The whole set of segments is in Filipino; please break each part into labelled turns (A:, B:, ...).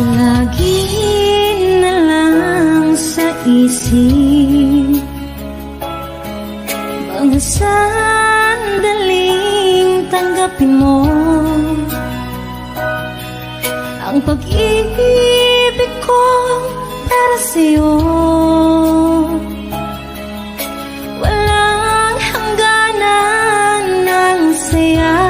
A: Lagi na lang sa isip mga sandaling tanggapin mo ang pag-ibig ko para sa'yo. Walang hangganan ng saya,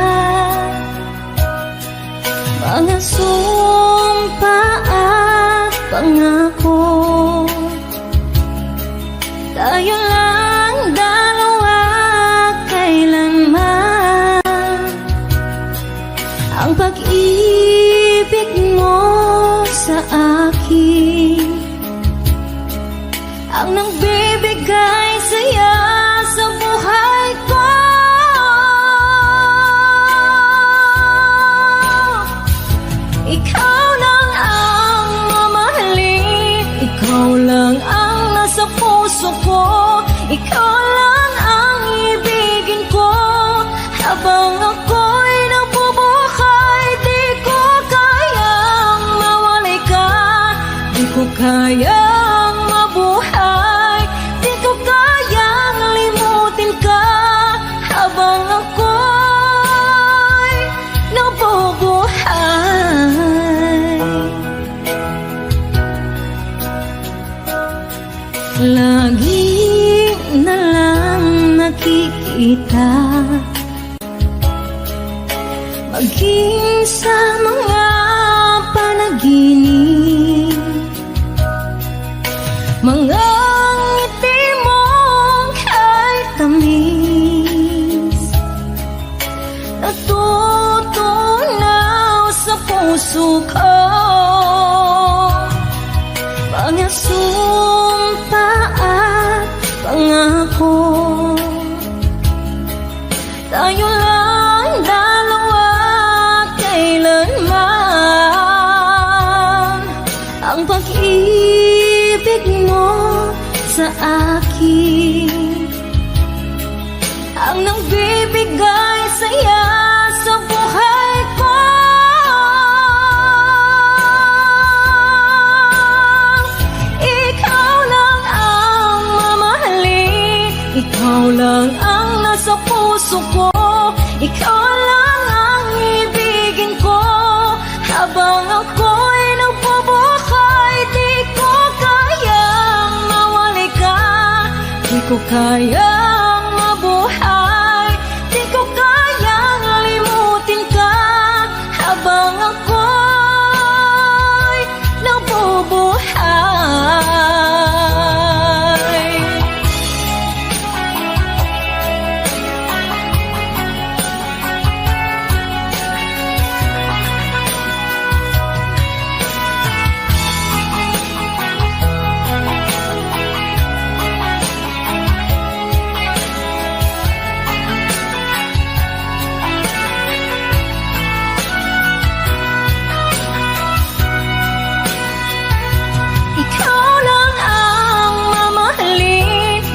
A: mga sumpa at pangako. Tayo lang dalawa kailanman. Ang pag-ibig mo sa akin ang nagbibigay saya sa buhay ko. Ikaw lang ang mamahalin, ikaw lang ang nasa puso ko, ikaw lang ang ibigin ko. Habang ako'y nabubuhay, di ko kayang mawalay ka, di ko kayang mabuhay, di ko kayang limutin ka. Habang ako'y nabubuhay, lagi na lang nakikita, maging sa mga panaginip, mga ngiti mong kahit tamis, natutunaw sa puso ko. Mga sumpa at pangako, tayo lang dalawa kailanman. Ang pag-ibig mo sa akin ang nagbibigay saya sa buhay ko. Ikaw lang ang mamahalin, ikaw lang ang nasa puso ko, ikaw lang ang ibigin ko. Habang ako'y nagbubuhay, di ko kayang mawalay ka, di ko kayang mabuhay, di ko kayang limutin ka. Habang ako'y nabubuhay,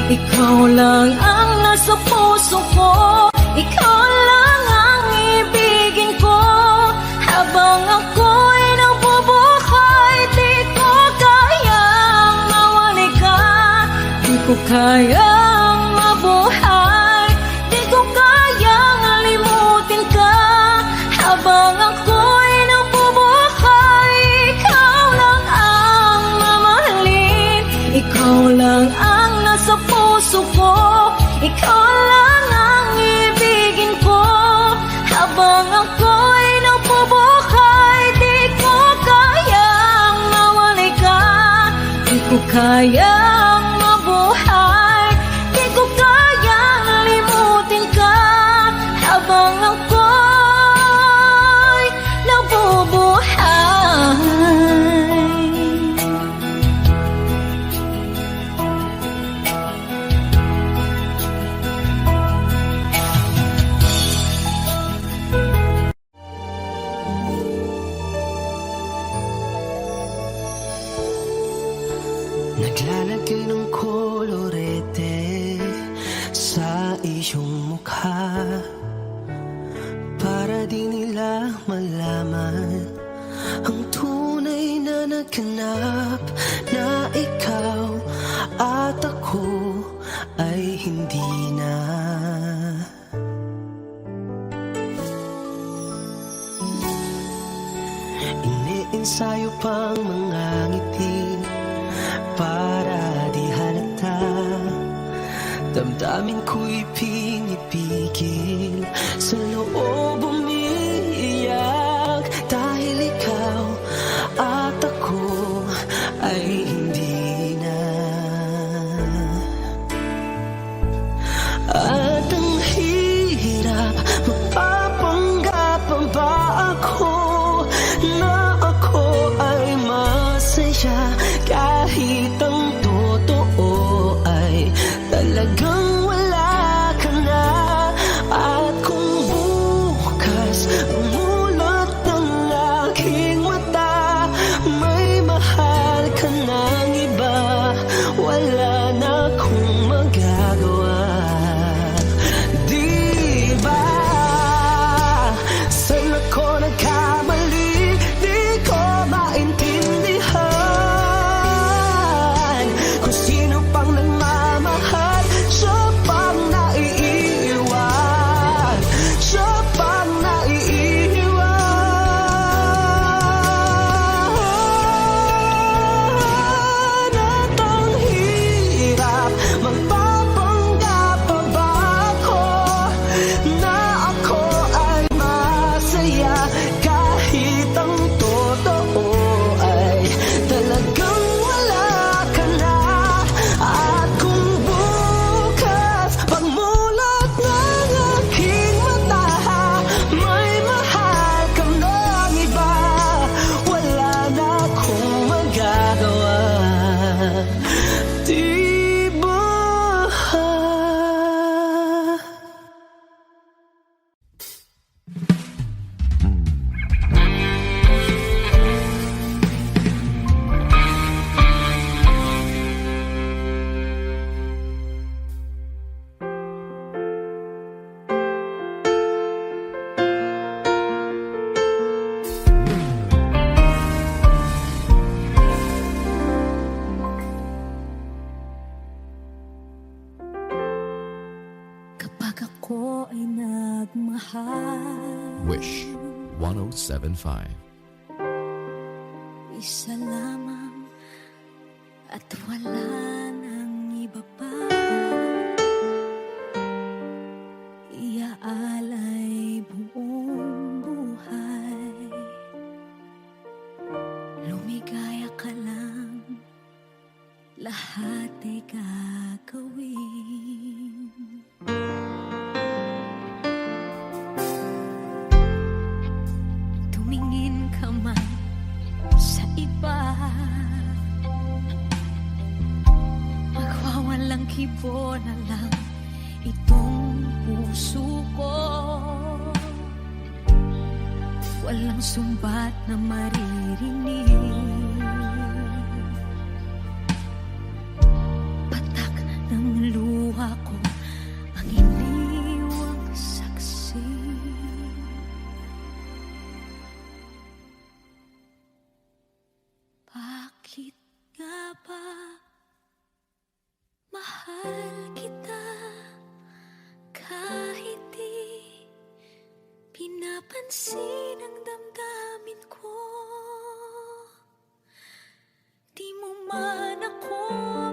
A: ikaw lang ang nasa puso ko, ikaw lang ang ibigin ko. Habang ako'y nabubuhay, di ko kayang mawalay ka, di ko kayang mabuhay, di ko kayang limutin ka. Habang ako'y nabubuhay, ikaw lang ang mamahalin, ikaw lang ang nasa puso ko, ikaw lang ang ibigin ko. Habang ako'y nabubuhay, di ko kayang mawalay ka, di ko kayang mabuhay, di ko kayang limutin ka. Habang ako'y nabubuhay,
B: naglalagay ng kolorete sa iyong mukha para di nila malaman ang tunay na nagkanap na ikaw at ako ay hindi na. Iniensayo pang mga ngiti para di halata. Damdamin ko'y pinipigil, sa loob umiiyak, dahil ikaw at ako ay hindi na. At ang hirap, magpapanggap pa ba ako na ako ay masaya, kahit ang totoo ay talagang wala ka na. At kung bukas umulot ng aking mata, may mahal ka ng iba, wala na akong magagawa. Di ba? Saan ako nagkamali? Di ko maintindihan kung sino pang nagmamahal, siya pang naiiwan, siya pang naiiwan. At ang hirap, magpapanggap pa ba ako na ako ay masaya, kahit ang totoo ay talagang wala ka na. At kung bukas pagmulat ng aking mata, may mahal ka ng iba, wala na akong magagawa. Di ba?
A: Kapag ako ay nagmahal,
C: Wish 1075.
A: isa lamang at wala nang iba pa. Iaalay buong buhay, lumigaya ka lang, lahat ay gagawin. Tumingin ka man sa iba, magwawalang kibo na lang itong puso ko. Walang sumbat na maririnig, patak ng luha ko ang iniwang saksi. Bakit nga ba mahal kita, kahit di pinapansin ang damdamin ko? Di mo man ako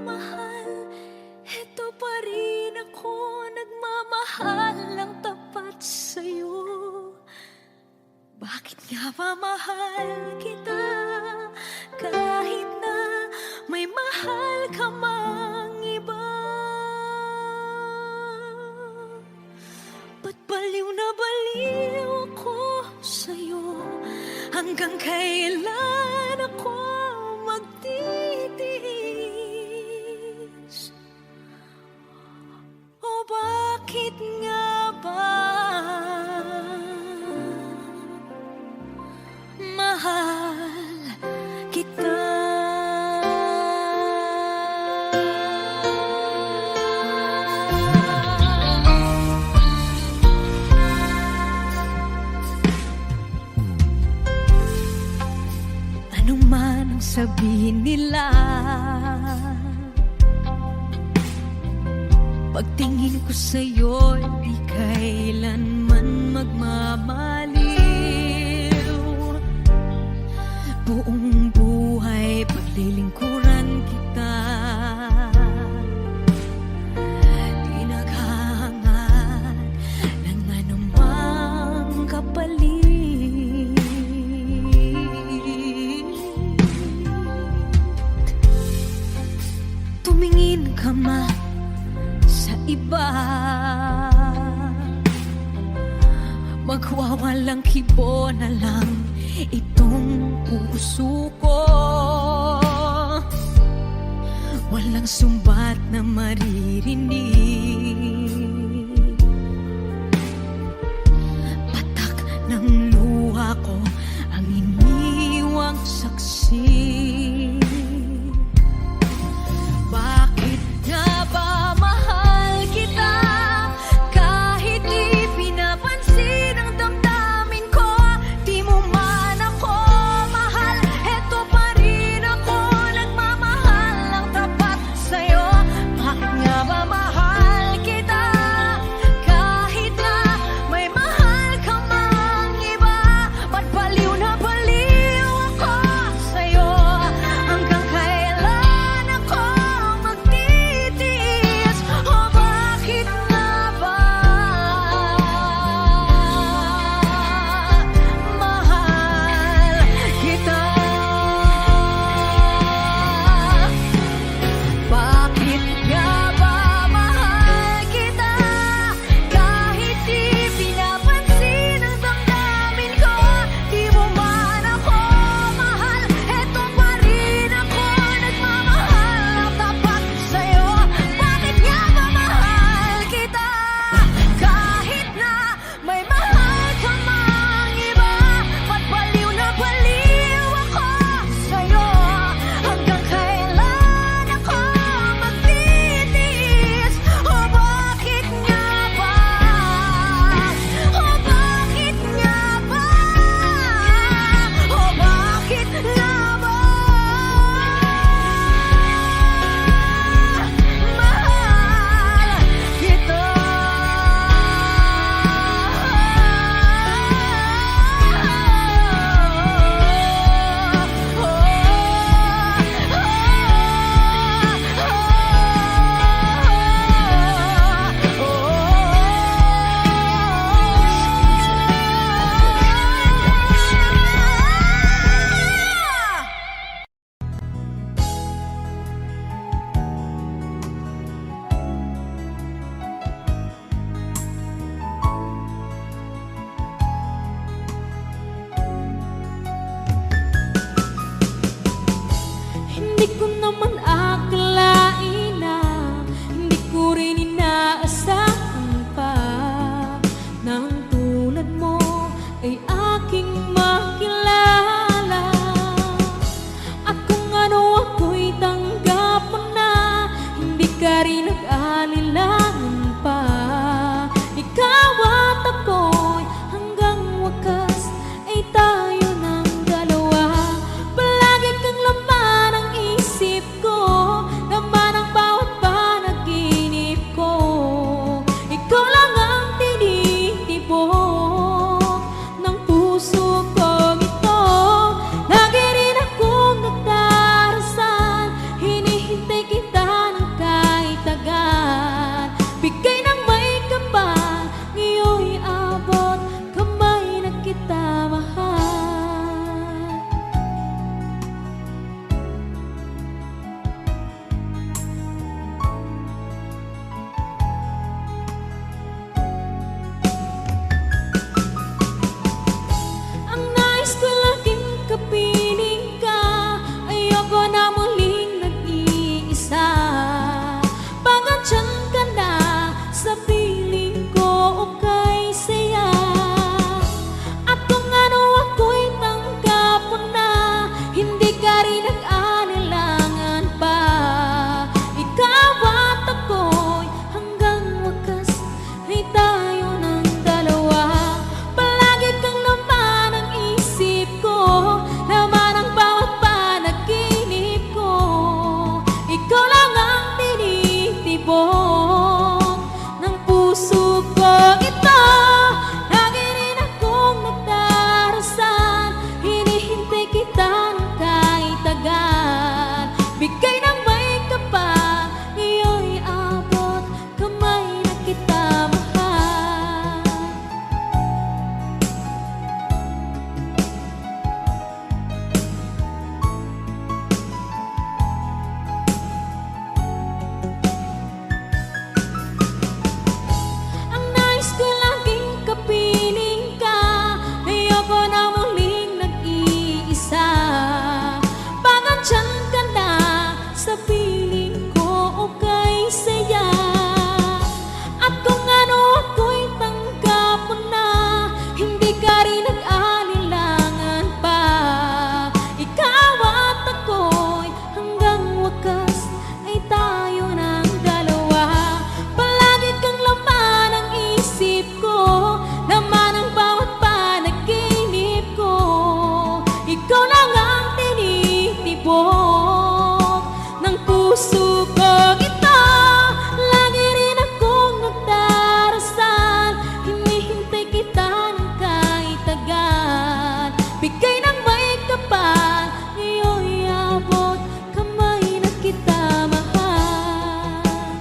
A: mahal, eto pa rin ako nagmamahal ng tapat sa'yo. Bakit nga ba mahal kita, kahit na may mahal ka mang iba? Ba't baliw na baliw ako sa'yo? Hanggang kailan ako magtitiis? O bakit nga ba mahal kita? Ano man nang sabihin nila. Pagtingin ko sa'yo, di kailanman magmamaliw. Buong buhay paglilingkuran kita, di naghahangad ng anumang kapalit. Tumingin ka man sa iba, magwawalang kibo na lang itong puso ko. Walang sumbat na maririnig, patak ng luha ko ang iniwang saksi. Bakit nga ba mahal kita kahit di pinapansin ang damdamin ko? Di mo man ako mahal, eto pa rin ako nagmamahal ng tapat sa'yo. Bakit nga ba mahal kita kahit na may mahal ka mang iba? Ba't pala tagal. Bigay ng may kapal, ngayon'y abot kamay na kita mahal. Ang nais ko laging kapiling ka, ayoko na muling nag-iisa. Pangandyan ka na sa piling ko o kay saya. At kung ano ako'y tanggap mo na, hindi ka rin nag-alilangan pa. Ikaw at ako'y hanggang wakas ay tayo ng dalawa. Palagi kang laman ng isip ko, laman ng bawat panaginip ko. Ikaw lang ang tinitibok ng puso kong ito. Lagi rin akong nagdarasal, hinihintay kita ng kahit tagal. Bigay ng may kapal, ngayon'y abot kamay na kita mahal.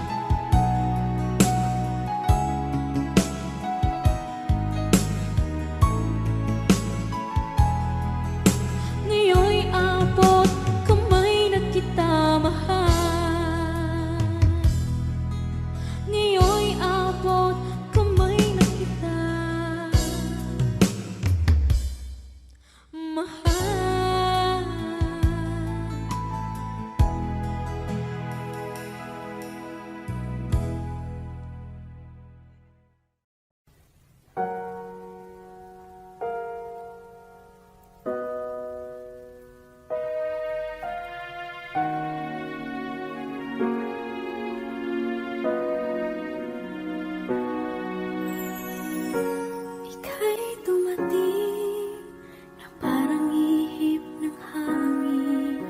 A: Ngayon'y abot kamay na kita mahal. Ngayon'y abot kamay na kita mahal. Ika'y dumating na parang ihip ng hangin.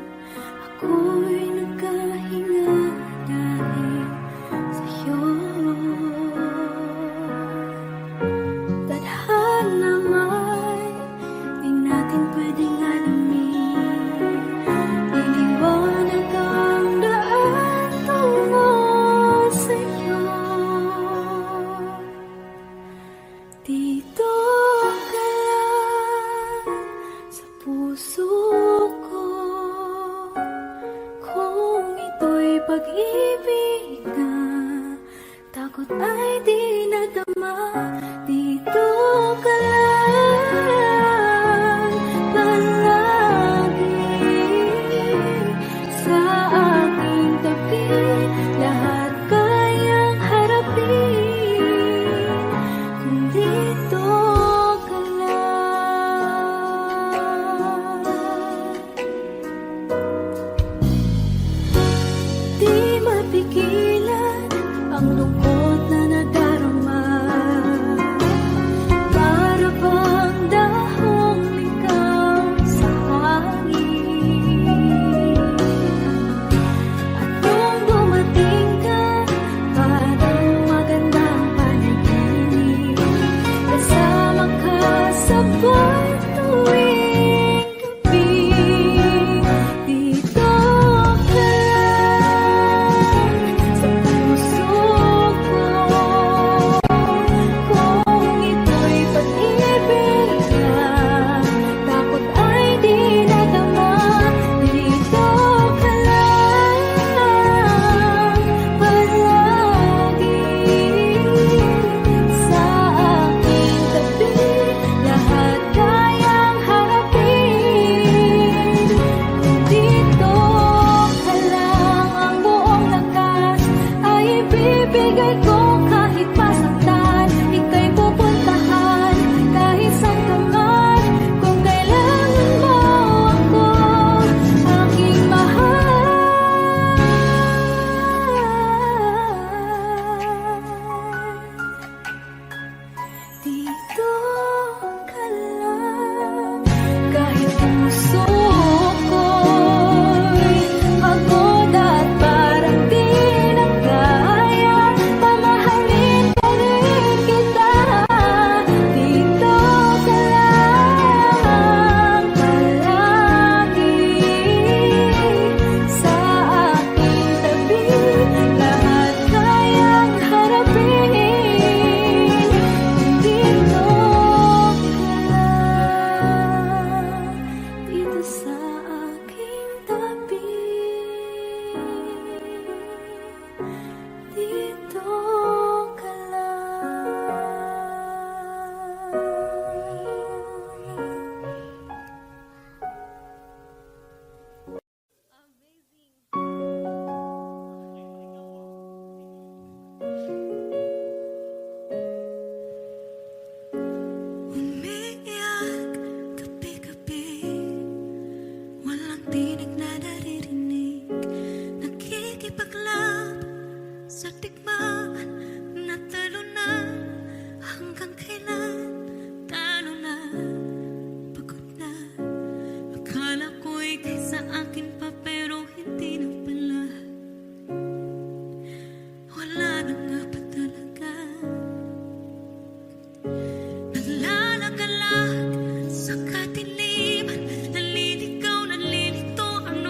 A: Ako'y nagkahinga dahil sa'yo. Tadhana may di natin pwedeng alamin. Iniwanag ang daan tungo sa'yo. Dito ka lang sa puso ko, kung ito'y pag-ibig na takot ay di nadama. Dito ka lang palagi sa aking tabi, lahat kayang harapin kung dito ka lang. Di mapigilan ang lungkot na nadarama. ang tinig na naririnig, nakikipaglab sa digmaan na talo na. Hanggang kailan talo na, pagod na. Akala ko'y kaysa akin pa, pero hindi na pala. Wala na nga pa talaga. Naglalagalag sa katiliman, naliligaw, nalilito ang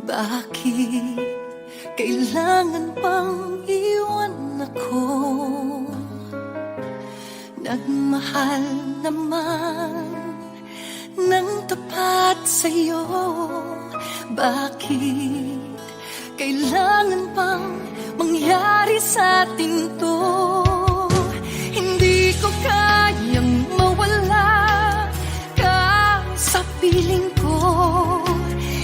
B: Bakit kailangan pang iwan ako? Nagmahal naman ng tapat sa'yo. Bakit kailangan pang mangyari sa atin to? Hindi ko kayang mawala ka sa piling ko.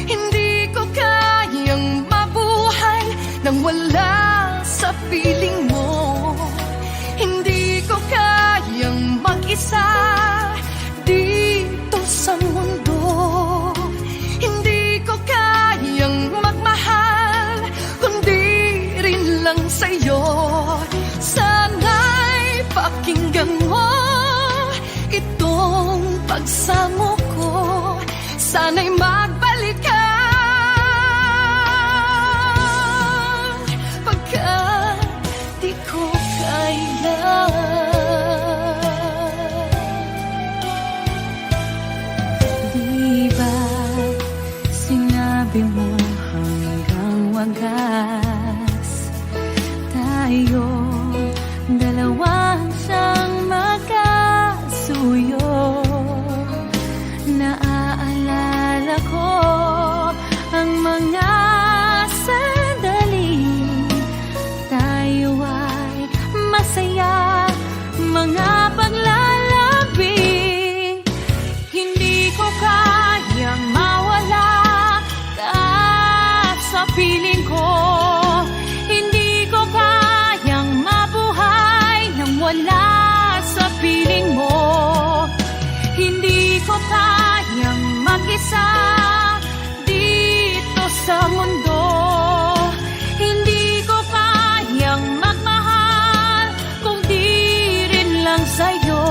B: Hindi ko kayang mabuhay nang wala sa piling mo. Hindi ko kayang mag-isa dito sa mundo. Hindi ko kayang magmahal kundi rin lang sa'yo. Sana'y pakinggan mo itong pagsamo ko. Sana'y magbalik ka pagkat di ko kaya. Di ba sinabi mo hanggang wagas tayo dalawa siyang magkasuyo? Naaalala ko ang mga sandali tayo ay masaya, mga paglalambing. Hindi ko kayang mawala ka sa piling ko. Hindi ko kayang mabuhay nang wala sa piling mo. Hindi ko kayang mag-isa dito sa mundo. Hindi ko kayang magmahal kung di rin lang sa'yo.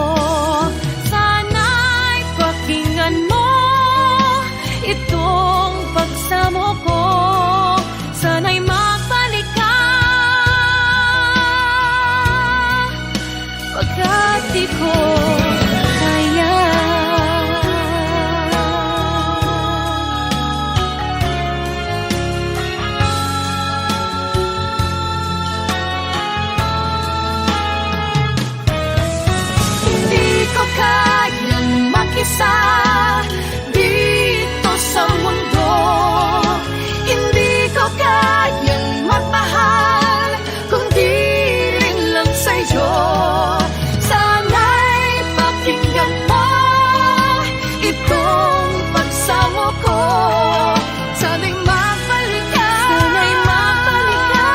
B: Sana'y pakinggan mo itong pagsamo ko. Sana'y magbalik ka pagkat di ko kaya. Hindi ko kayang mag-isa dito sa mundo. Hindi ko kayang magmahal kundi rin lang sa'yo. Sana'y pakinggan mo itong pagsamo ko. Sana'y magbalik ka. Sana'y magbalik ka.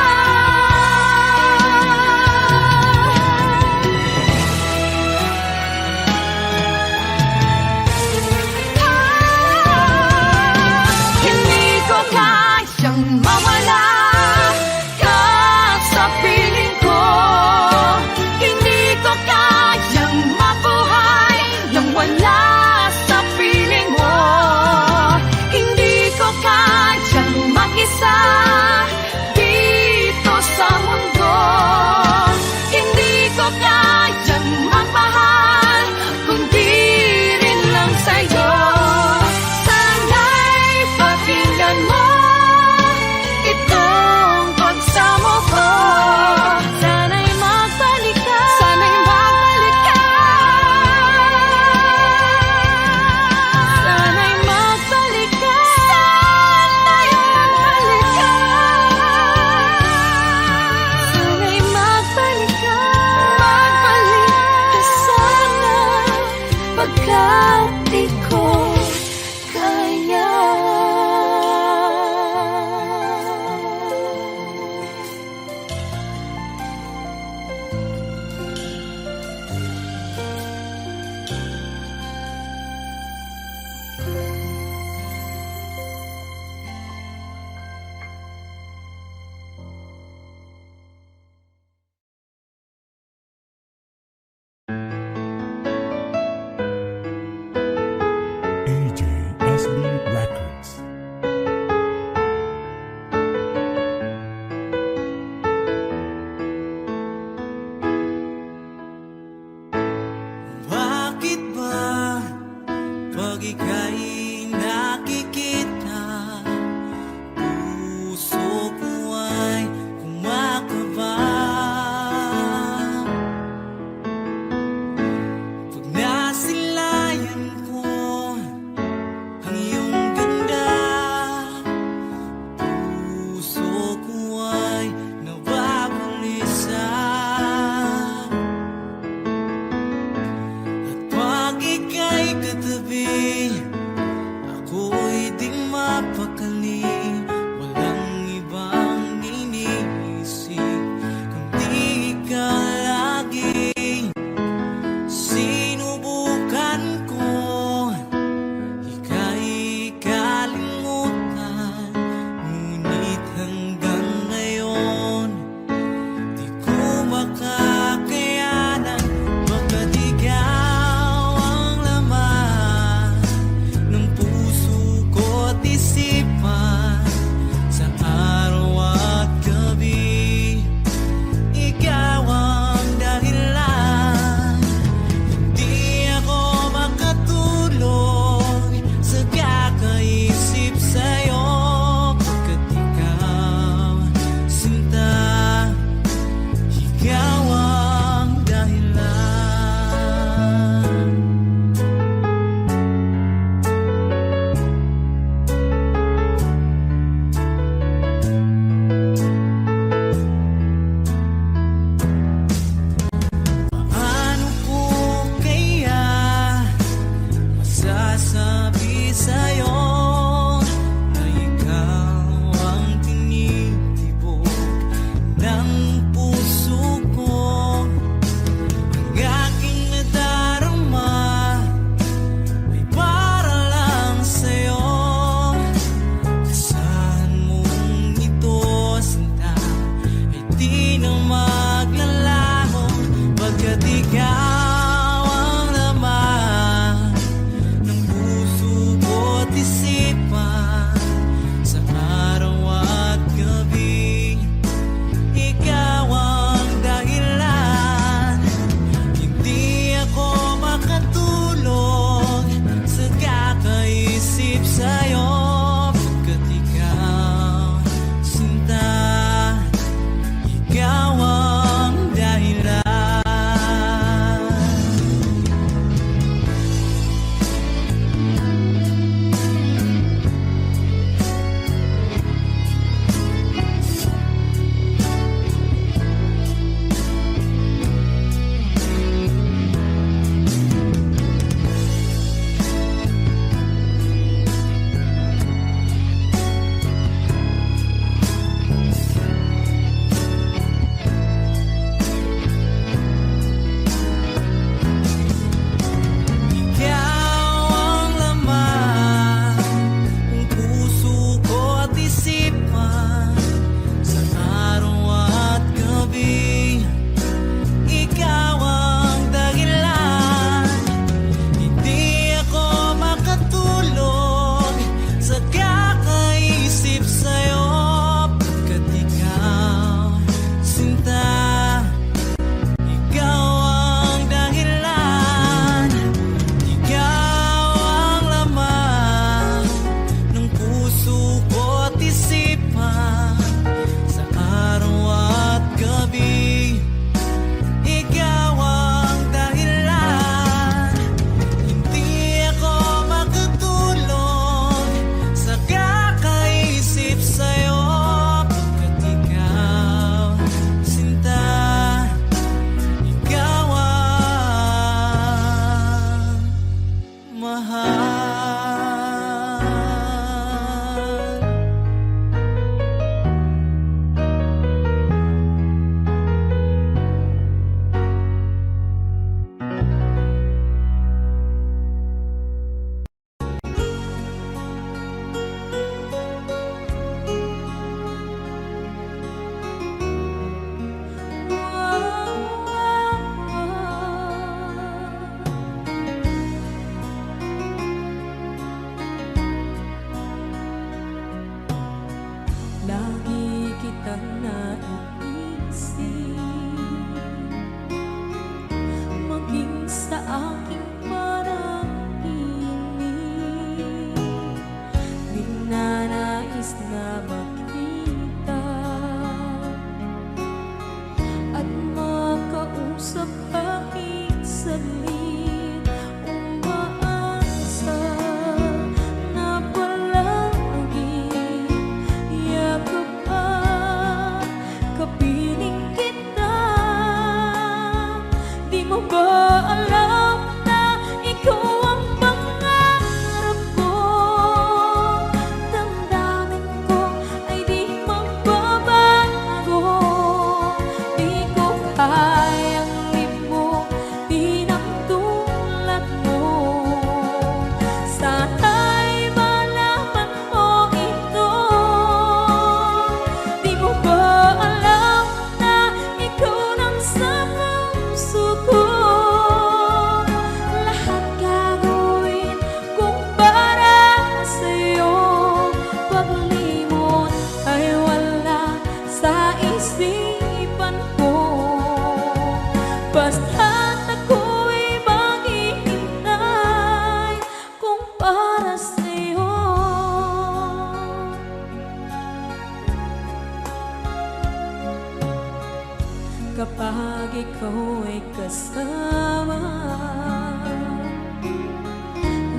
B: kapag ikaw ay kasama.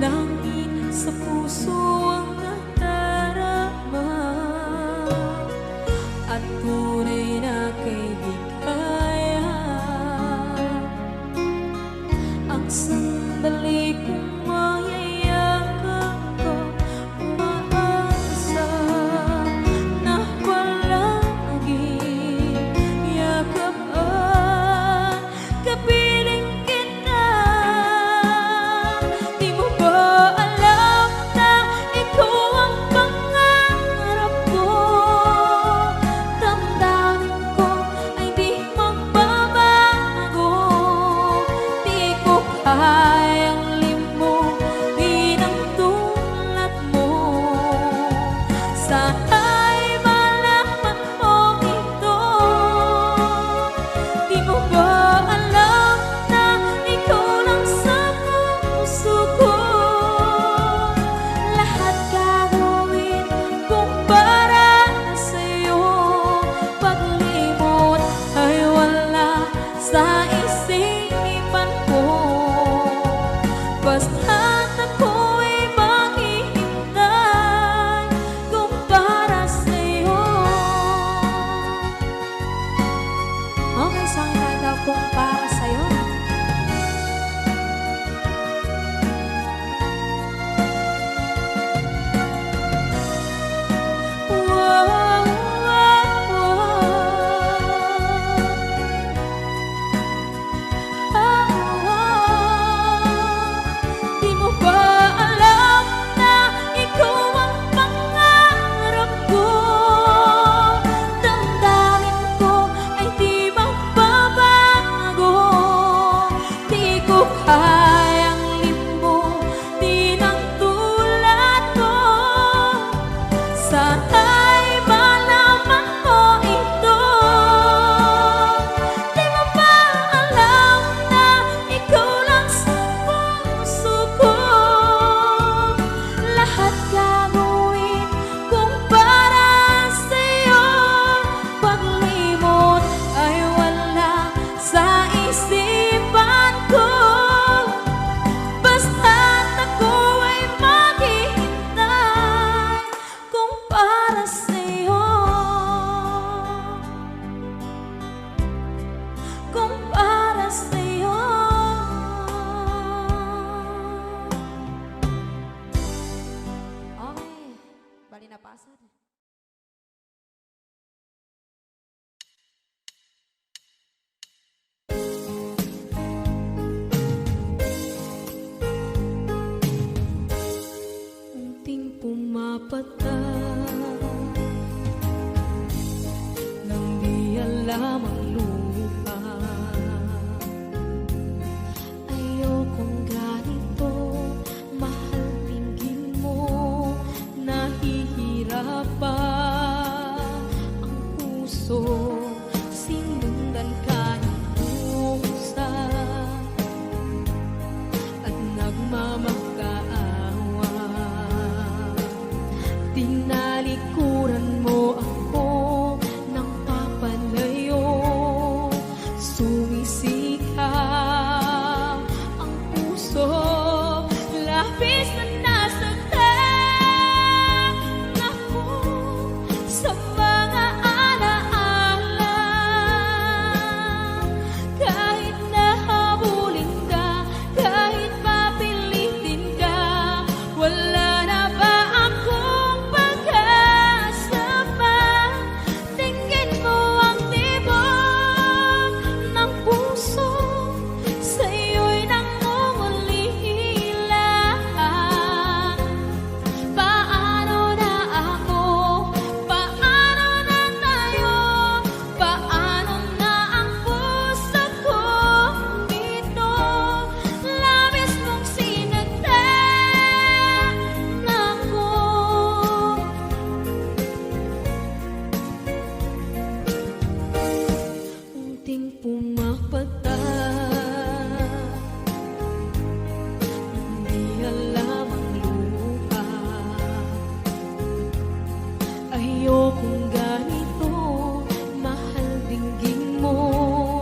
B: Langit sa puso ang nadarama at tunay na kaibigan. Ang sandali kong mayayakap ko, umaasa na palaging yakap at kapiling kita. Di mo ba alam na ikaw ang pangarap ko? Damdamin ko ay di magbabago. Di ko kayang limutin ang tulad mo. Sana'y malaman mo ito. Di mo ba alam na ikaw lang sa puso ko? Lahat gagawin kung para sa'yo. Paglimot ay wala sa isipan ko. Basta't ako'y maghihintay kung para sa'yo. Okay, isang kanta kung para sa'yo. Wow, wow, Di mo ba alam na ikaw ang pangarap ko? Damdamin ko ay di magbabago. Di ko kayang limutin ang tulad mo. Sana'y malaman mo ito. Di mo ba alam na ikaw lang sa puso ko? Lahat gagawin kung para sa'yo. Paglimot ay wala sa isipan ko. Basta't ako ay maghihintay kung para sa'yo. Kung para sa'yo. Okay, bali na pasad. Unting pumapatak nang di alam ang lupa. Ayokong ganito, mahal tingin mo. Nahihirapan ang puso, sinundan ka ng pusa at nagmamakaawa. Tinalikuran mo ako ng papalayo. Sumisikap ang puso, labis na nasaktan ako sa mga alaala. Kahit nahabulin ka, kahit papilitin ka, wala na ba akong pag-asa pa? Tingin mo ang tibok ng puso, sa'yo'y nangungulila. Paano na ako? Paano na tayo? Paano na ang puso ko dito? Labis mong sinaktan ako. Unting pumapatak, hindi alam ang luha. Ayokong ganito, mahal dinggin mo.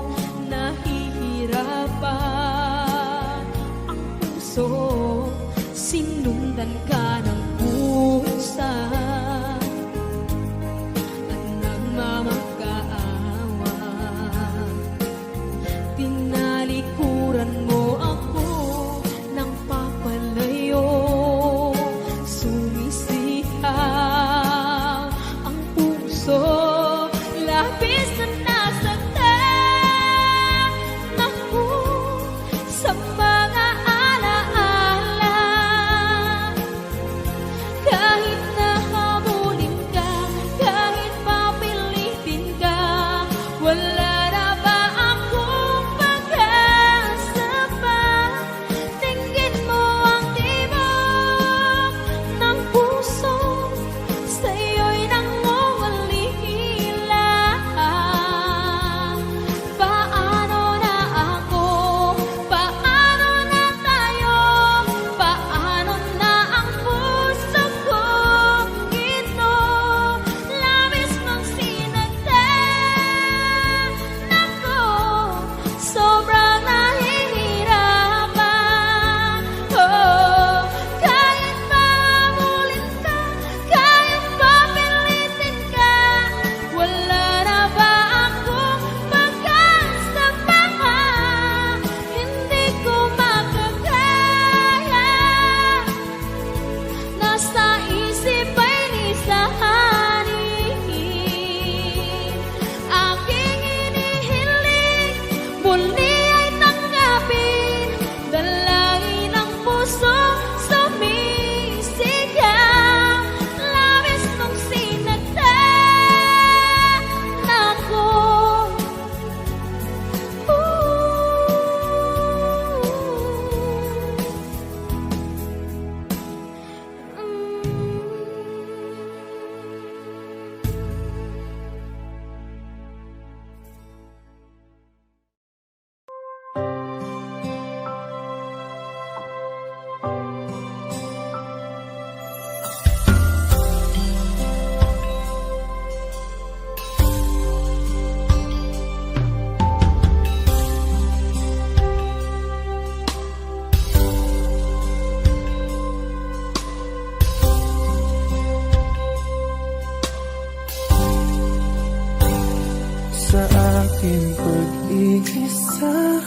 D: aking pag-iisa,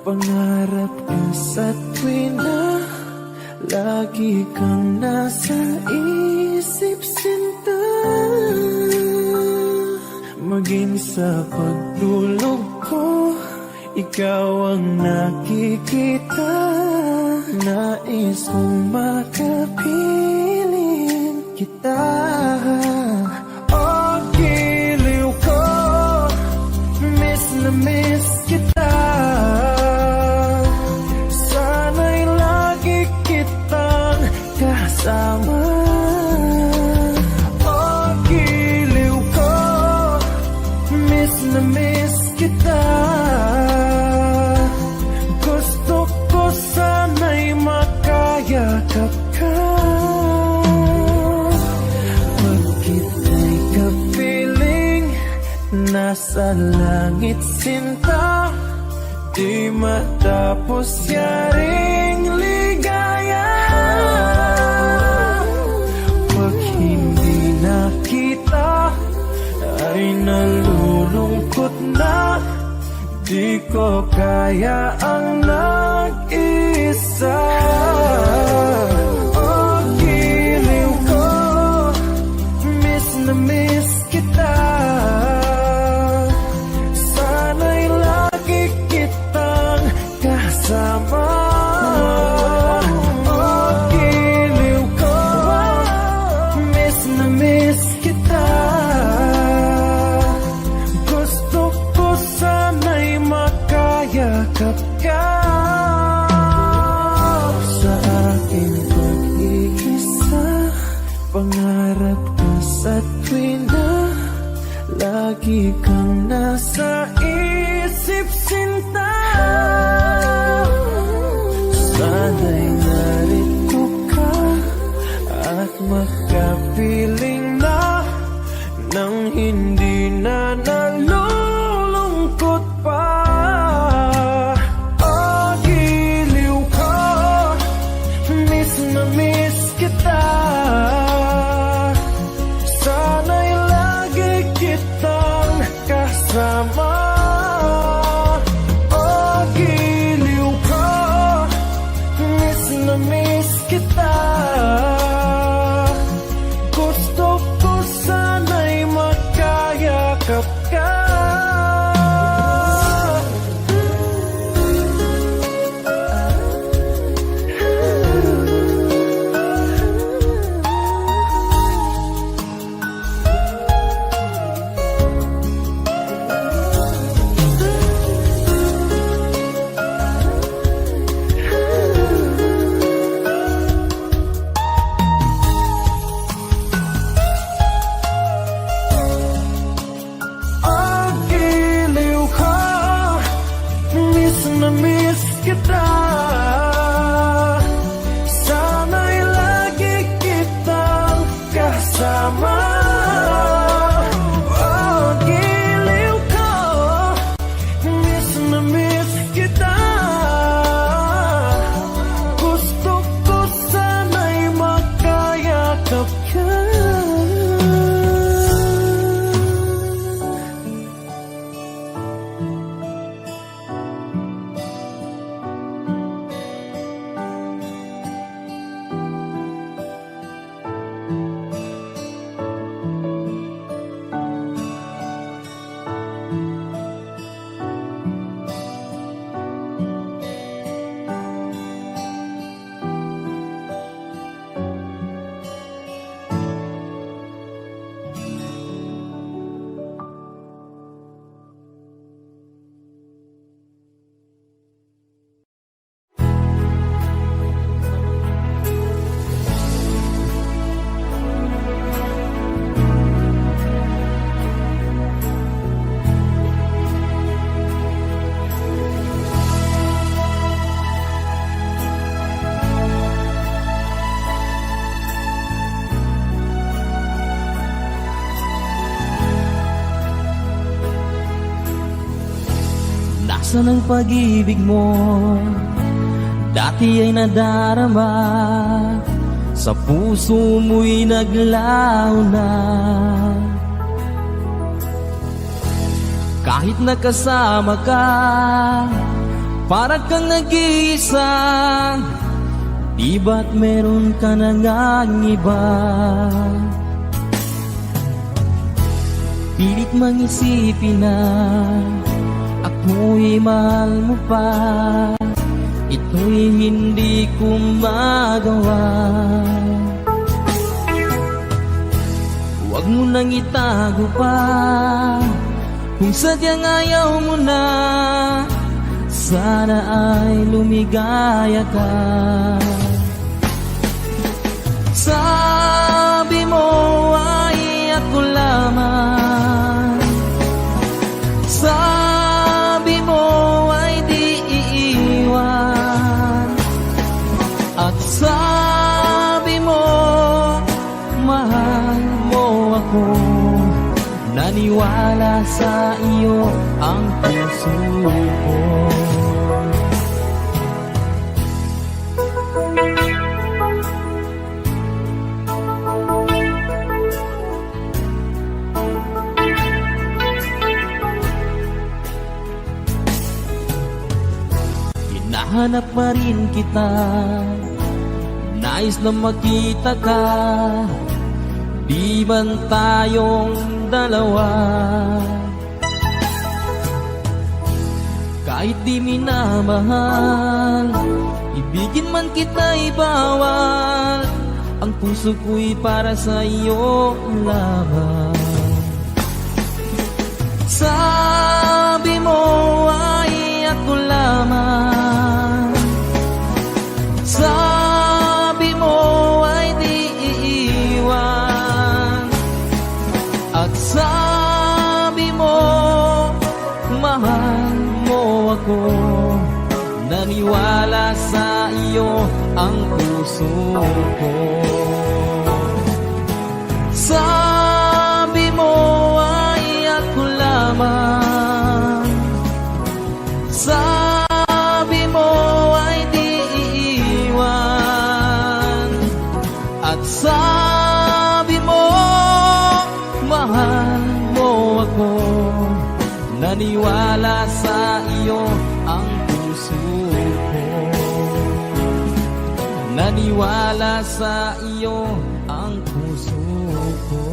D: pangarap ka sa tuwina, lagi kang nasa isip, sinta. Maging sa pagtulog ko, ikaw ang nakikita. Nais kong makapiling kita. Oh, giliw ko, miss na miss kita. Sana'y lagi kitang kasama. Oh, giliw ko, miss na miss kita. Gusto ko sana'y makayakap ka. Pag kita'y kapiling, nasa langit, sinta. Di matapos yaring ligaya. Pag hindi nakita, ay nalulungkot na. Di ko kaya ang nag-isa. Oh, giliw ko, miss na miss kita. Sana'y lagi kitang kasama. Oh, giliw ko, miss na miss kita. Gusto ko sana'y makayakap ka. Sa aking pag-iisa, pangarap ka sa tuwina, lagi kang nasa isip, sinta. Sana'y narito ka at makapiling na nang hindi na nalulungkot pa. Oh, giliw ko, miss na miss kita. Sana'y lagi kitang kasama. Oh, giliw ko, miss na miss kita. Gusto ko sana'y makayakap ka. Oh, giliw ko, miss na miss kita. Sana'y lagi kitang kasama. Oh, giliw ko, miss na miss kita. Gusto ko sana'y makayakap ka.
E: Nasaan ang pag-ibig mo? Dati ay nadarama, sa puso mo'y naglaho na. Kahit nakasama ka, para kang nag-iisa. Di ba't meron ka na ngang iba? Pilit mang isipin na ako'y mahal mo pa. Ito'y hindi ko magawa. Huwag mo nang itago pa kung sadyang ayaw mo na. Sana ay lumigaya ka. Sabi mo ay ako lamang. Sabi mo ay di iiwan. At sabi mo mahal mo ako. Naniwala sa iyo ang puso ko. Hinahanap pa rin kita, nais na makita ka. Di ban tayong dalawa? Kahit di minamahal, ibigin man kita'y bawal. Ang puso ko'y para sa iyo lamang. Sabi mo ay ako lamang. Sabi mo ay di iiwan. At sabi mo mahal mo ako. Naniwala sa iyo ang puso ko. Sabi mo ay ako lamang. Sabi mo ay di iiwan. At sabi mo mahal mo ako. Naniwala sa iyo ang puso ko. Naniwala sa iyo ang puso ko.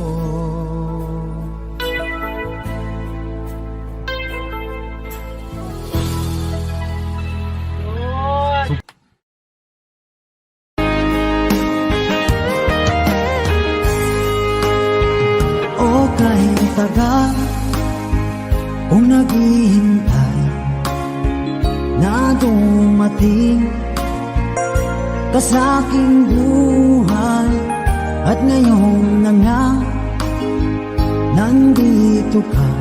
F: O kahit tagal kung naghihintay na dumating ka sa aking buhay. At ngayon na nga nandito ka.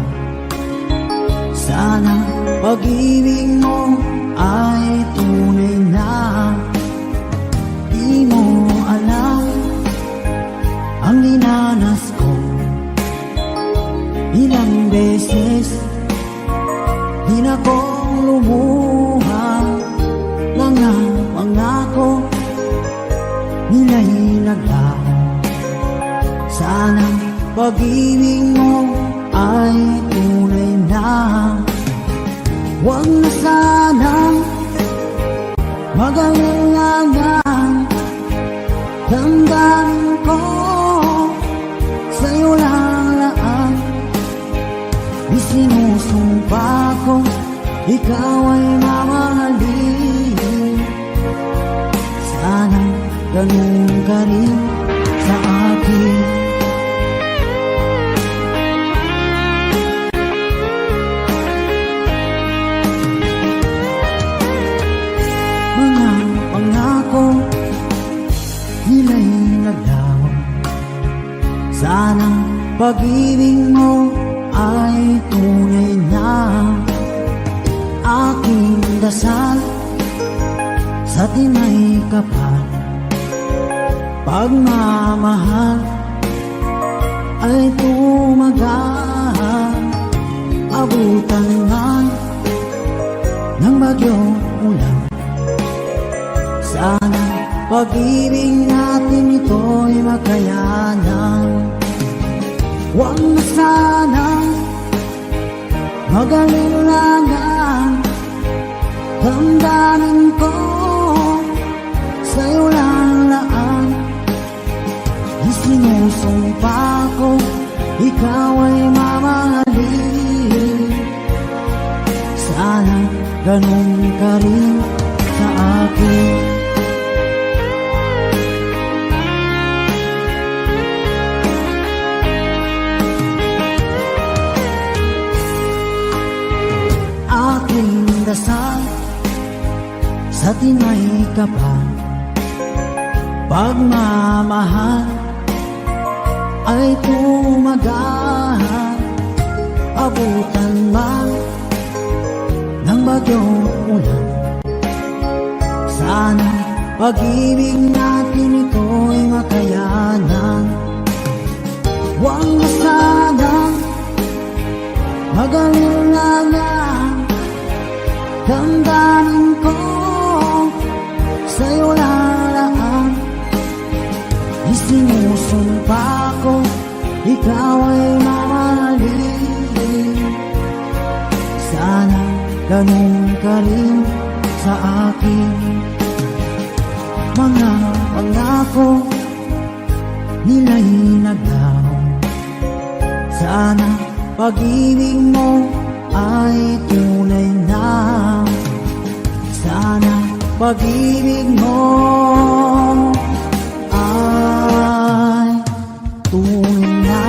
F: Sana pag-ibig mo ay tunay na. Di mo alam ang dinanas ko. Ilang beses di na ko lumuha. Mga pangako nila'y naglaho. Sana pag-ibig mo ay tunay na. Huwag na sanang mag-alinlangan. Damdamin ko sa'yo lang. Isinusumpa ko ikaw ay mamahalin. Sana ganun ka rin sa akin. Mga pangako nila'y naglaho. Sana pag-ibig mo ay tunay na. Aking dasal sa tinay kapal. Pagmamahal ay tumagal. Abutan nga ng bagyong ulan. Sana pag-ibig natin ito'y makayanan. Huwag na sana Magaling lang ang damdamin ko, sa'yo lang laan. Isinusumpa ko, ikaw ay mamahalin. Sana ganun ka rin sa akin. Aking dasal sa tinay kapal, pagmamahal ay tumagal. Abutan man ng bagyong ulan, sana pag-ibig natin ito'y makayanan. Huwag masanang magaling lang ang damdamin ko, sa'yo lalaan. Isinusumpa ko, ikaw ay mamahalin. Sana ganun ka rin sa akin. Mga pangako nila'y naglaho, sana pag-ibig mo ay tunay na. Sana pag-ibig mo ay tunay na.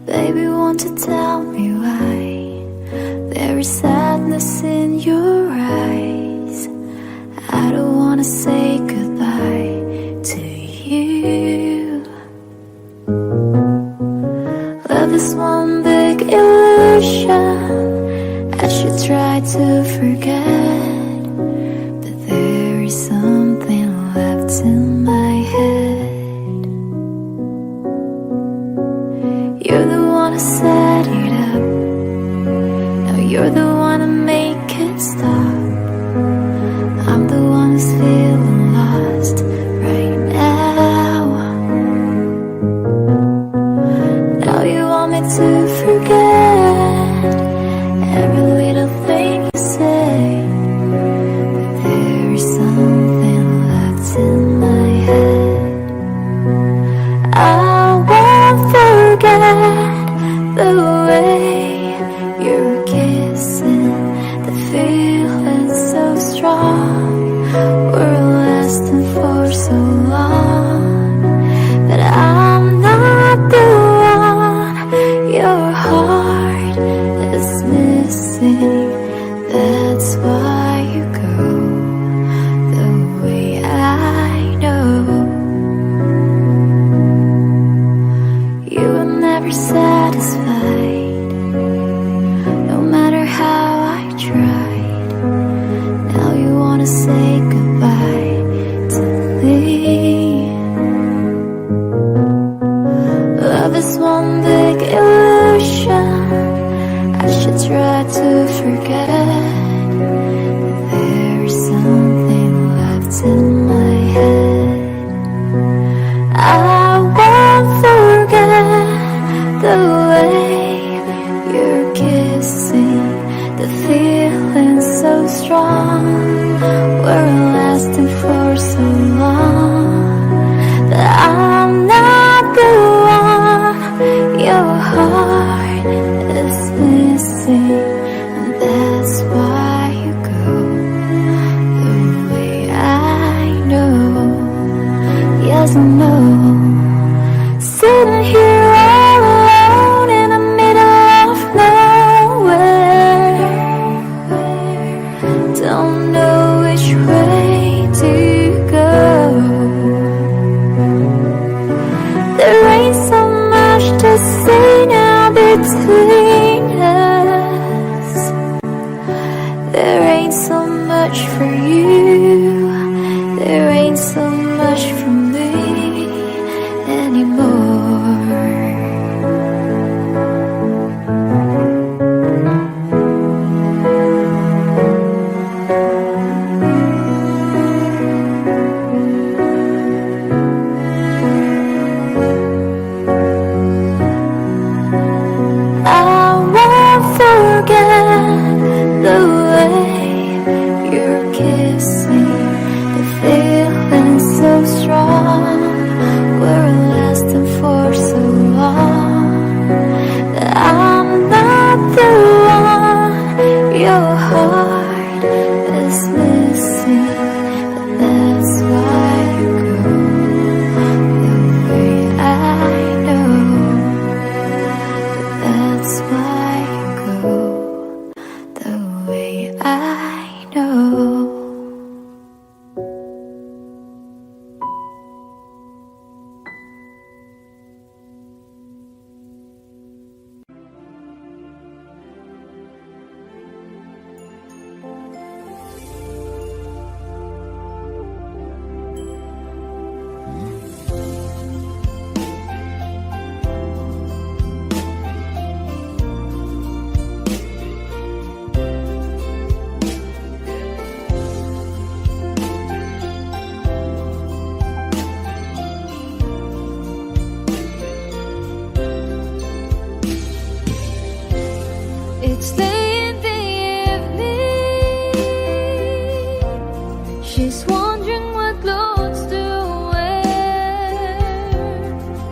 B: Baby, won't you tell me why there is sadness in your eyes? I don't wanna say goodbye to you. Love is one big illusion I should try to forget, but there is something left in my head. You're the one who set it up, now you're the one to make it stop. I'm the one who's feeling lost right now. Now you want me to forget every little thing you say, but there is something left in my head. I won't forget the way you're kissing, the feeling so strong. We're lasting for so long, but I'm not the one your heart is missing. That's why you go the way I know. You were never satisfied, no matter how I tried. Now you wanna say goodbye to me. Love is one big illusion I should try to forget, but there is something left in my head. I won't forget the way you're kissing, the feeling so strong. We're lasting for so long, but I'm not the one your heart is missing, and that's why you go the way I know. Yes, I know. Sitting here all alone in the middle of nowhere, don't know which way to go. There ain't so much to say now between us. There ain't so much for you, there ain't want so much from me anymore. I won't forget the way you're kissing, the feeling so strong. We're lasting for so long that I'm not the one your heart is missing. But that's why I go the way I know. That's why I go the way I know.
A: It's late in the evening. She's wondering what clothes to wear.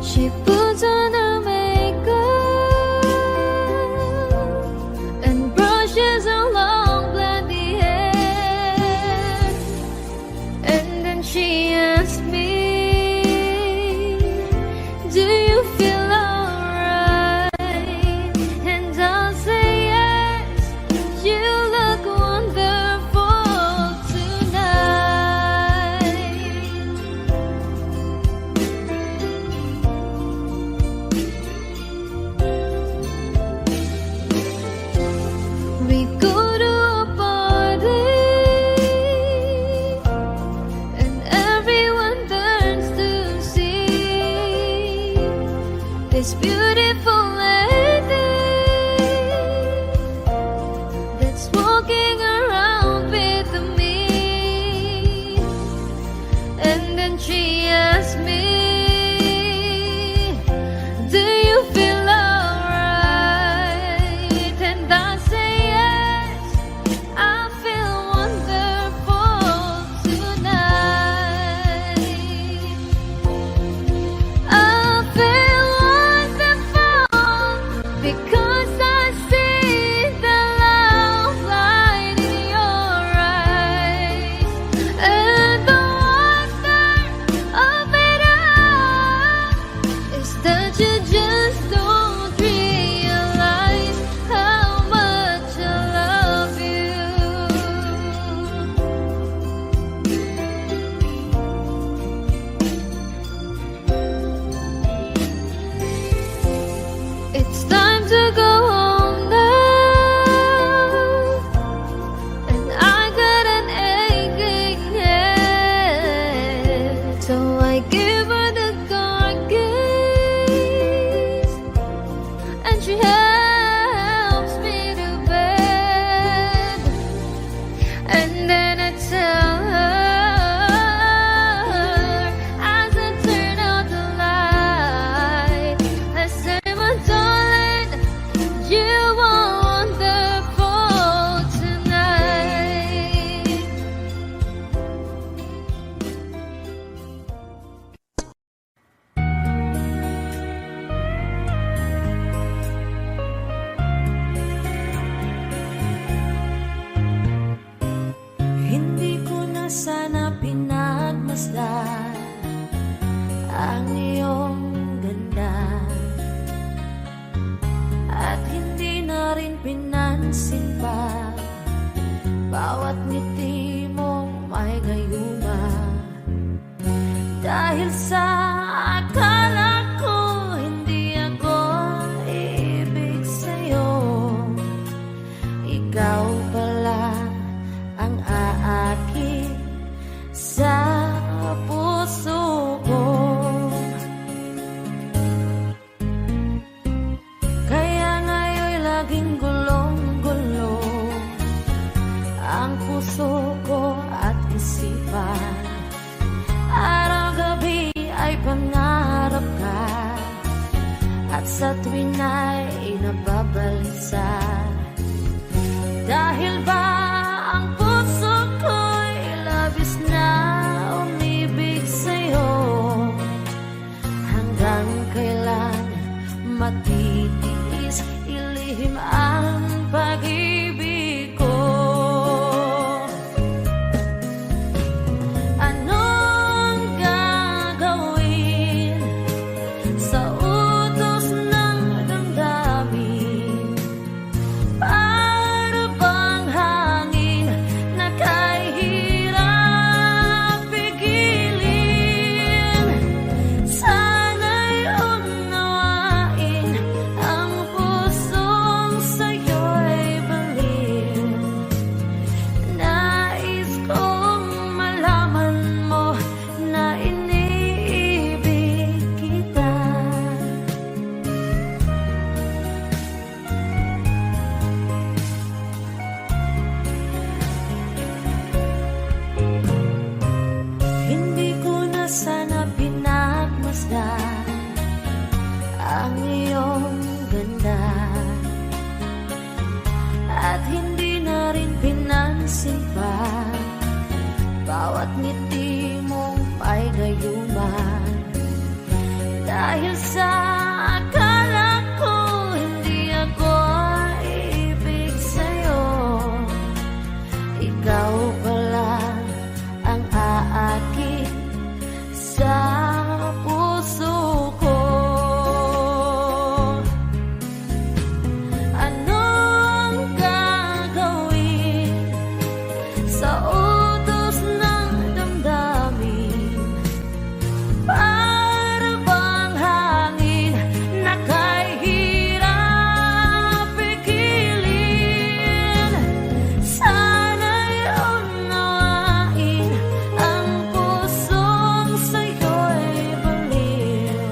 A: She puts on her makeup and brushes her long blonde hair. And then she asks me, do you feel alright? And I'll say yes, you look wonderful tonight. We go to a party and everyone turns to see this beautiful lady that's walking around with me. And then she asks me, do you feel alright? And I say yes, I feel wonderful tonight. I feel wonderful because I see the love light in your eyes. And the wonder of it all is that you just don't realize how much I love you. It's time to go home now, and I got an aching head. So I give her the car keys, and she helps me to bed. And then I tell her, as I turn out the light, I say, my darling, you are wonderful tonight.
G: Hindi ko na sana pinagmasdan ang iyong ganda, at hindi na rin pinansin pa bawat ngiti mong may gayuma. Dahil sa akala ko hindi ako ibig sa'yo, ikaw pala ang aakit sa sa tuwing ay nababalisa. Dahil ba ang puso ko'y labis na umibig sa'yo? Hanggang kailan matitiis ilihim ang pag-ibig ko? Anong gagawin sa utos ng damdamin? Para bang hangin na kahirap pigilin? Sana'y unawain ang pusong sa'yo'y baliw. Nais kong malaman mo na iniibig kita. Hindi ko na sana pinagmasdan ang iyong ganda, at hindi na rin pinansin pa bawat ngiti mong may gayuman. Dahil sa akala ko hindi ako ibig sa'yo, ikaw pala ang aakit sa puso ko. Anong gagawin sa utos ng damdamin? Para bang hangin na kahirap pigilin? Sana'y unawain ang pusong sa'yo'y baliw.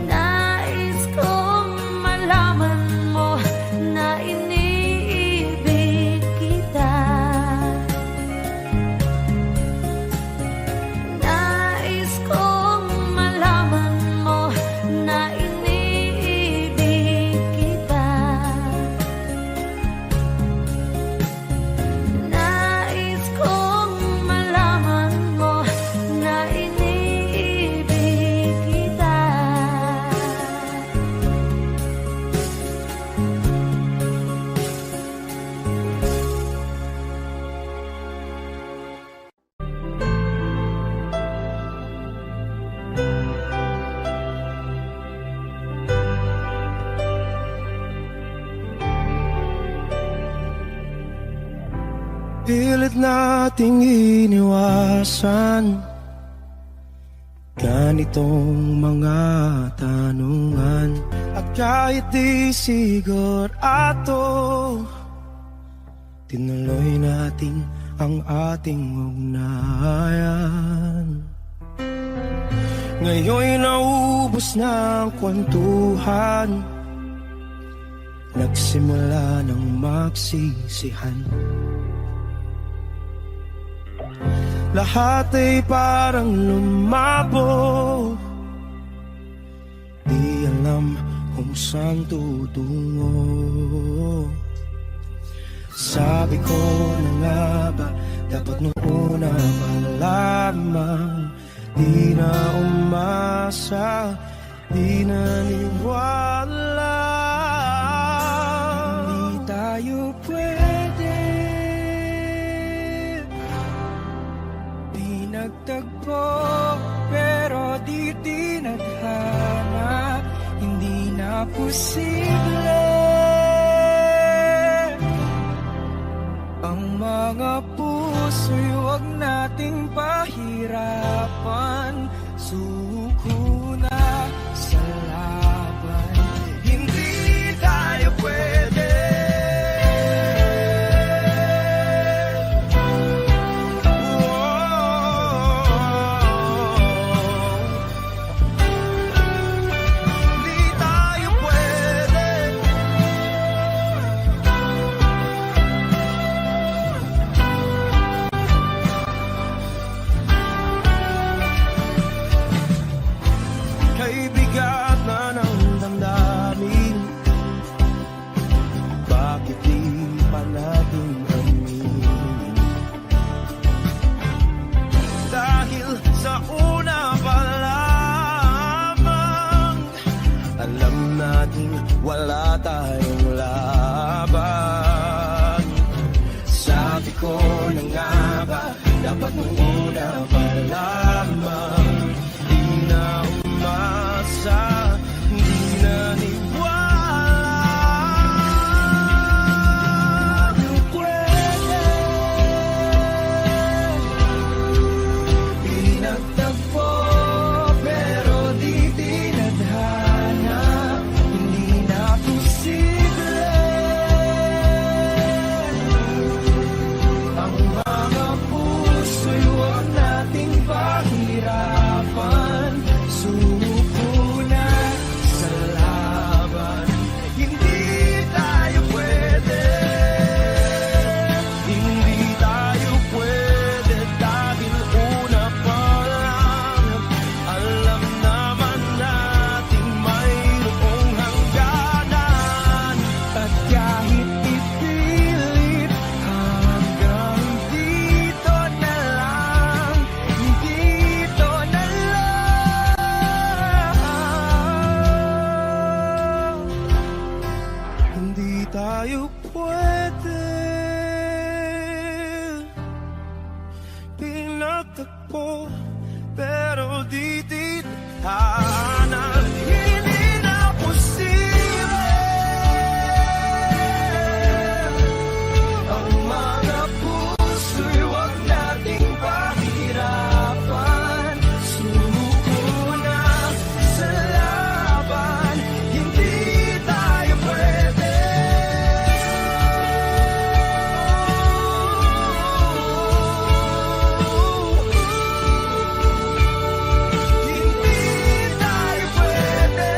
G: Nais kong malaman mo na iniibig kita. Nais kong malaman mo na iniibig kita. Nais kong malaman mo na iniibig kita.
D: Pilit nating iniwasan ganitong mga tanungan, at kahit di sigurado, tinuloy natin ang ating ugnayan. Ngayon'y naubos na ang kwentuhan, nagsimula ng magsisihan. Lahat ay parang lumabo, di alam kung saan tutungo. Sabi ko na nga ba, dapat nung una pa lamang, di na umasa, di naniwala. Di tayo pwede, di nagtagpo, pero di tinadhana, hindi na posible ang mga puso'y huwag nating pahirapan. Suko na sa laban, hindi tayo pwede. Hindi tayo pwede. tayong laban. Sabi ko na nga ba, dapat nung una pa lamang. Di na umasa, di na niwala. Yung pwede pinagtagpo, pero di tinadhana. Hindi na posible ang mga puso'y huwag nating pahirapan. Sumuko na sa laban. Hindi tayo pwede, hindi tayo pwede, dahil una pa lang alam naman natin mayroong hangganan. At kahit ipilit hanggang dito na lang, dito na lang. Hindi tayo pwede pinagtagpo, pero di tithanan. Hindi na posible ang mga puso'y huwag nating pahirapan. Sumuko na sa laban. Hindi tayo pwede. Hindi tayo pwede.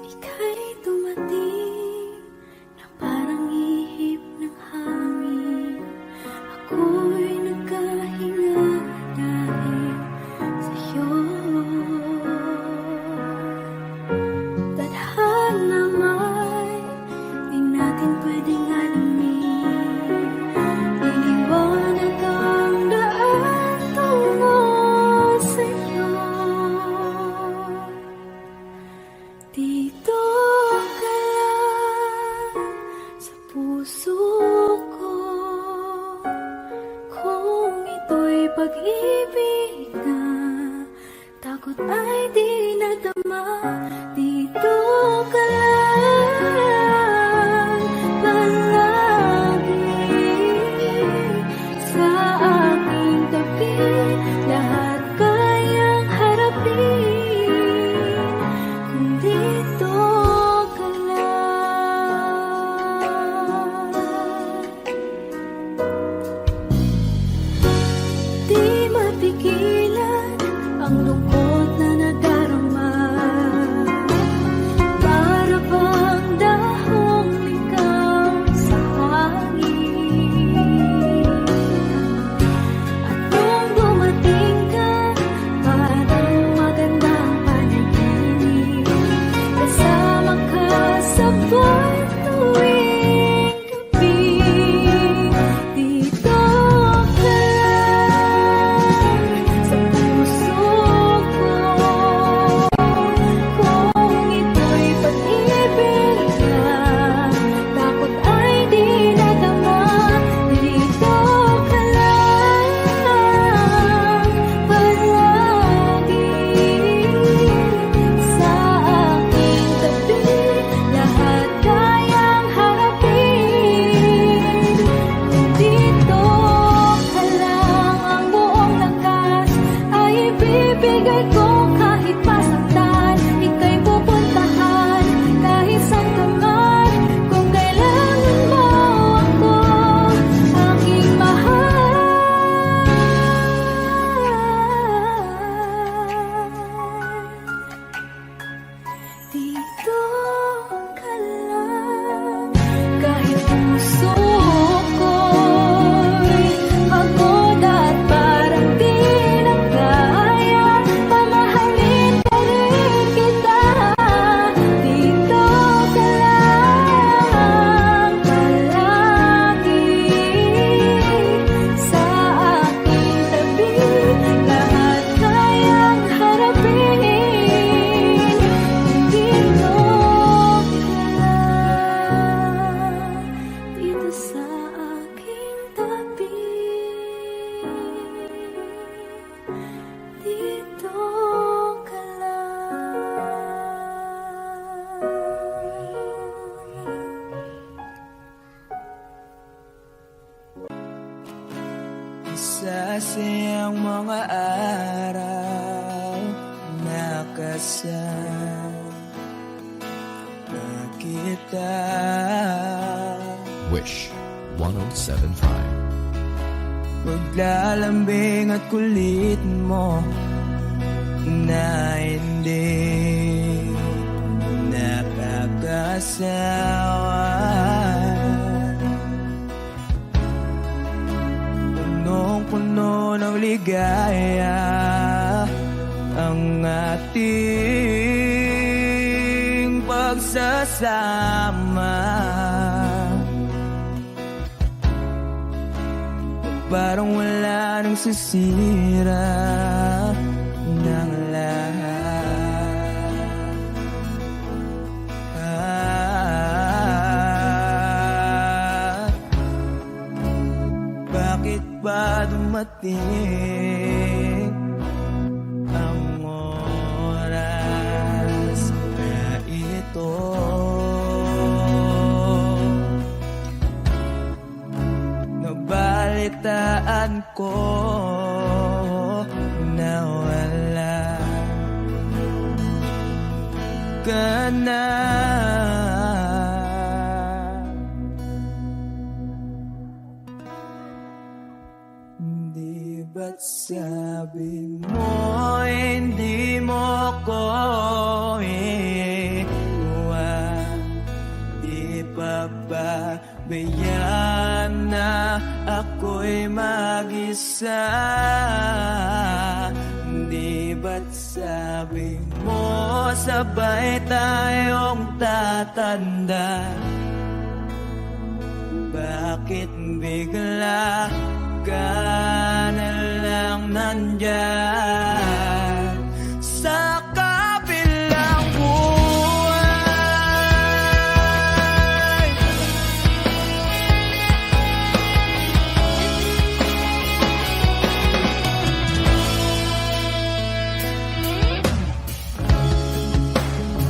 B: Ika'y dumating na parang ihip ng hangin. Ako'y nagkahinga dahil sa'yo. Tadhana may di natin pwedeng alamin. Iniwanag ang daan tungo sa'yo. Dito ka lang sa puso ko. Kung ito'y pag-ibig na takot ay di nadama. Dito ka lang palagi sa aking tabi. Lahat kayang harapin kung dito ka lang. Di mapigilan ang lungkot na nadarama.
D: Sasayang mga araw na kasama kita.
C: Wish 1075.
D: Paglalambing at kulit mo na hindi nakakasawa. Punong-puno ng ligaya ang ating pagsasama. Parang wala nang sisira ng lahat. Bakit ba dumating ang oras na ito? Nabalitaan ko na wala ka na. Di ba't sabi mo hindi mo ko iwan? Di pa ba bayaan na ako'y mag-isa? Di ba't sabi mo sabay tayong tatanda? Bakit bigla ka na lang nandyan sa kabilang buhay?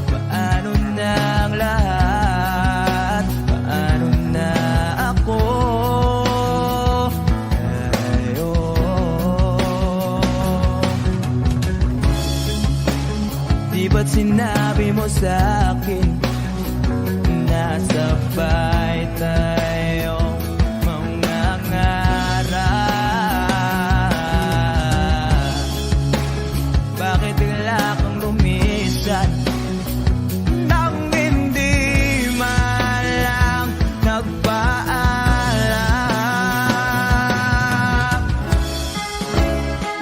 D: Paano na ang lahat? Paano na ako? Di ba't sinabi mo sa'kin na sabay tayong mangangarap? Bakit bigla kang lumisan nang hindi man lang nagpaalam?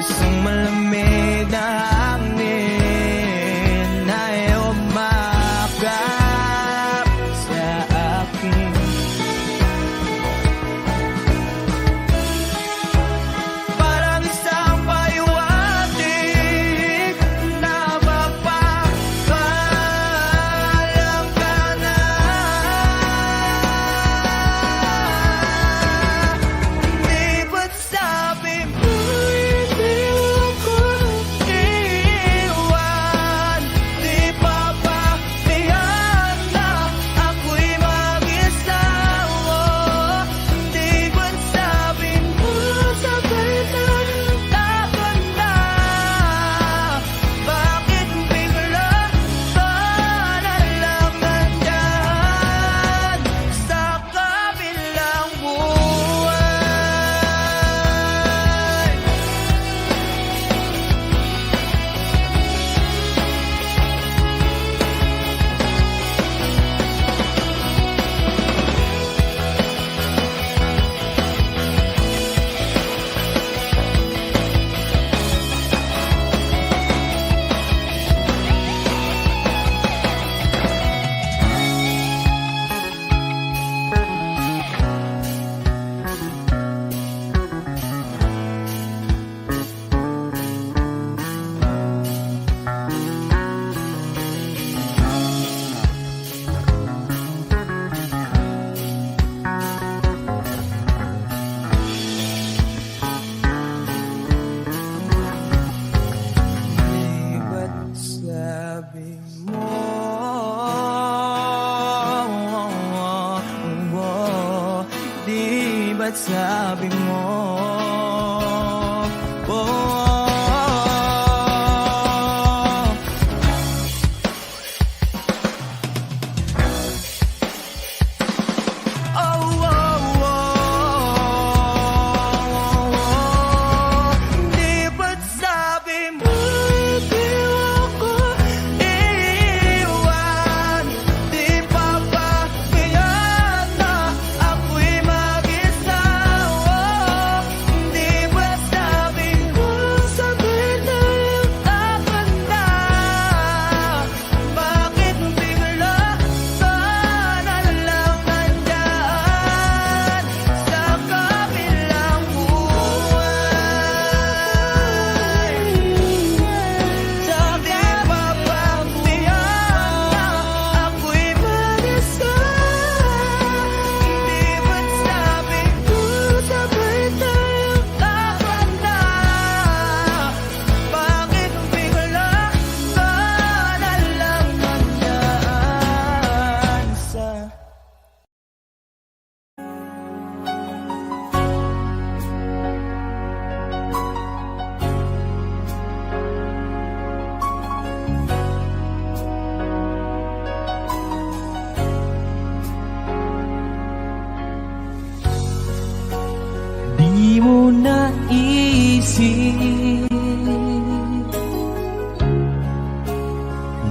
D: Isang malamig na hangin ay umakap sa akin. Parang isang paliwanag na mapapaalam ka na. Di ba't sabi mo hindi ako iwan? Di pa ba bayaan na ako'y mag-isa? Di ba't sabi mo sabay tayong tatanda? Bakit bigla ka na lang nandyan sa kabilang buhay? Di ba't sabi mo Di ba't sabi mo
E: di mo naisip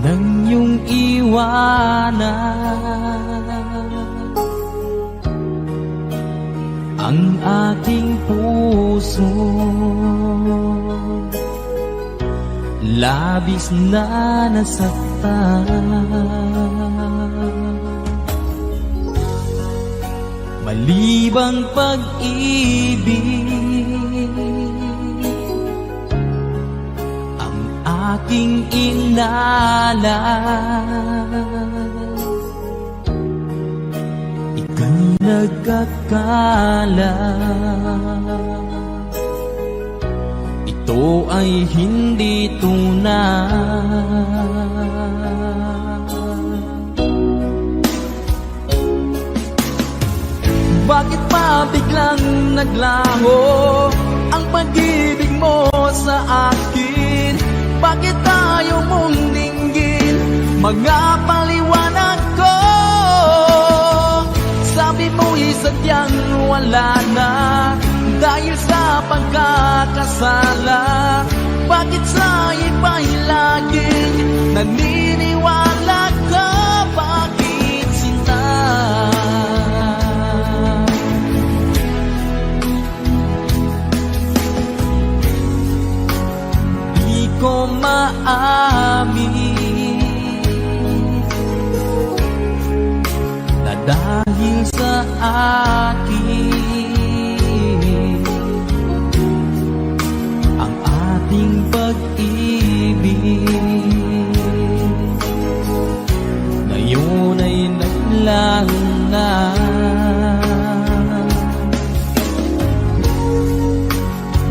E: nang iyong iwanan ang aking puso. Labis na nasaktan, malibang pag-ibig ang aking inalan. Ika'y nagkakala, ito ay hindi tunay. Bakit pa biglang naglaho ang pag-ibig mo sa akin? Bakit ayaw mong dinggin mga paliwanag ko? Sabi mo'y sadyang wala na dahil sa pagkakasala. Bakit sa iba'y laging naniniwala ka? Bakit sinta? Di ko maamin na dahil sa akin ang ating pag-ibig ngayon ay naglaho na.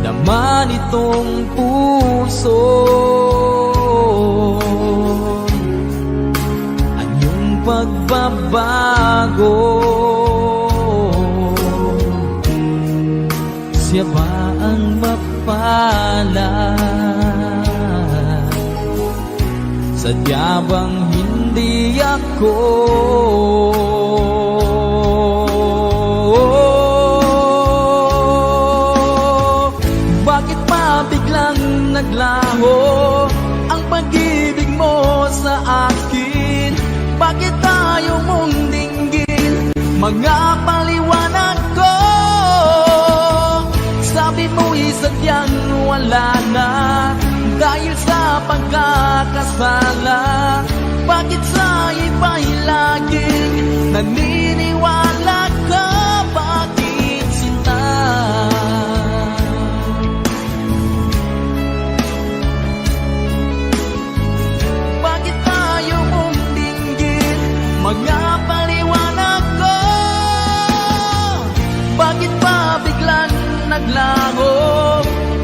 E: Naman itong puso anyong pagbabago. Siya ba ang mapalad? Sadya bang hindi ako? Bakit pa biglang naglaho ang pag-ibig mo sa akin? Bakit ayaw mong dinggin mga paliwanag ko? Sabi mo'y sadyang wala na dahil sa pagkakasala. Bakit sa iba'y laging naniniwala ka? Bakit sinta? Bakit ayaw mong dinggin mga paliwanag ko? Bakit pa biglang naglaho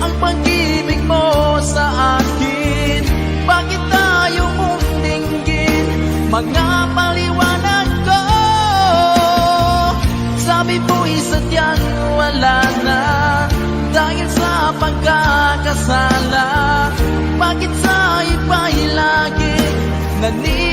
E: ang pag-ibig mo sa akin? Bakit ayaw mong dinggin mga paliwanag ko? Sabi mo'y sadyang wala na dahil sa pagkakasala. Bakit sa iba'y lagi naniniwala